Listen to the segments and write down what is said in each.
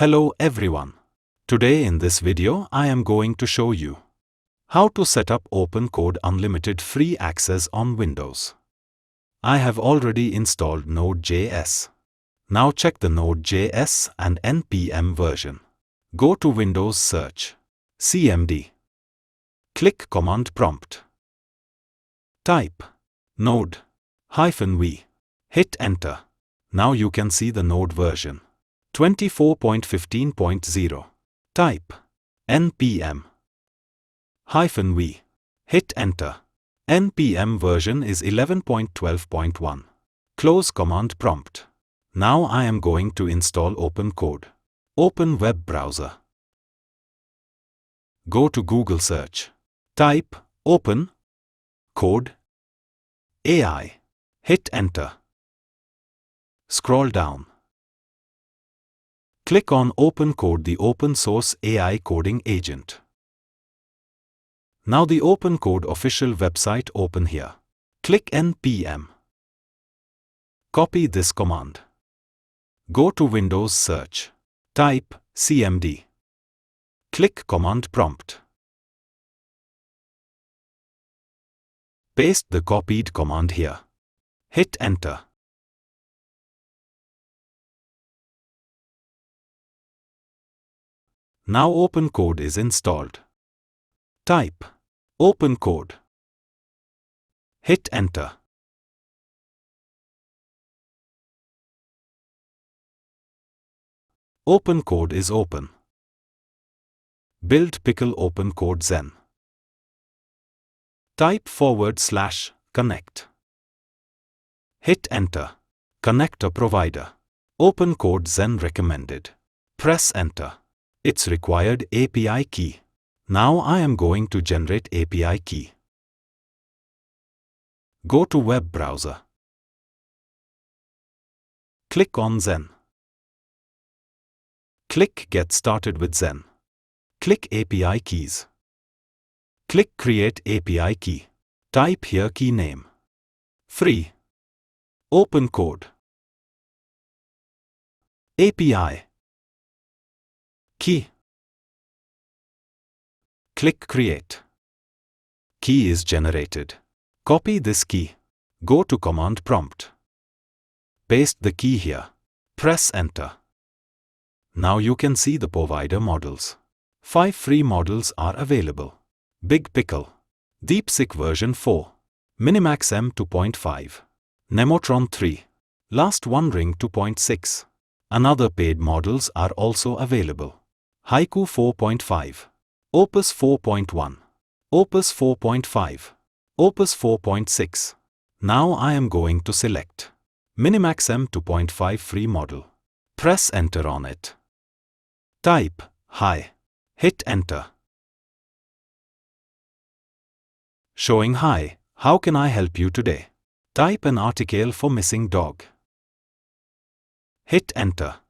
Hello everyone. Today in this video I am going to show you how to set up OpenCode Unlimited free access on Windows. I have already installed Node.js. Now check the Node.js and npm version. Go to Windows search cmd. Click command prompt. Type node-v. Hit enter. Now you can see the Node version 24.15.0. Type npm-v. Hit enter. npm version is 11.12.1. Close command prompt. Now I am going to install OpenCode. Open web browser. Go to Google search. Type OpenCode AI. Hit enter. Scroll down. Click on OpenCode, the open source AI coding agent. Now the OpenCode official website open here. Click npm. Copy this command. Go to Windows search. Type cmd. Click command prompt. Paste the copied command here. Hit enter. Now OpenCode is installed. Type OpenCode. Hit enter. OpenCode is open. Build pickle OpenCode Zen. Type /connect. Hit enter. Connect a provider. OpenCode Zen recommended. Press enter. It's required API key. Now I am going to generate API key. Go to web browser. Click on Zen. Click Get Started with Zen. Click API keys. Click Create API key. Type here key name. Free. OpenCode. API. Key. Click Create. Key is generated. Copy this key. Go to command prompt. Paste the key here. Press enter. Now you can see the provider models. 5 free models are available. Big Pickle, DeepSeek version 4, Minimax M 2.5, Nemotron 3, Last One Ring 2.6. Another paid models are also available. Haiku 4.5, Opus 4.1, Opus 4.5, Opus 4.6. Now I am going to select Minimax M 2.5 free model. Press enter on it. Type hi. Hit enter. Showing hi, how can I help you today? Type an article for missing dog. Hit enter.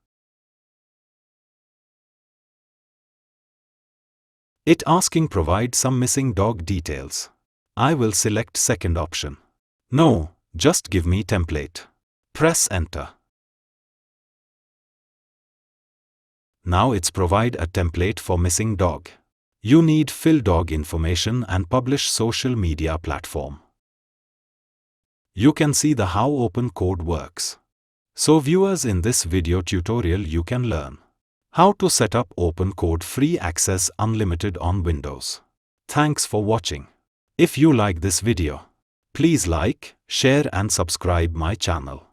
It asking provide some missing dog details. I will select second option. No, just give me template. Press enter. Now it's provide a template for missing dog. You need fill dog information and publish social media platform. You can see the how OpenCode works. So viewers, in this video tutorial you can learn how to set up OpenCode free access unlimited on Windows. Thanks for watching. If you like this video, please like, share and subscribe my channel.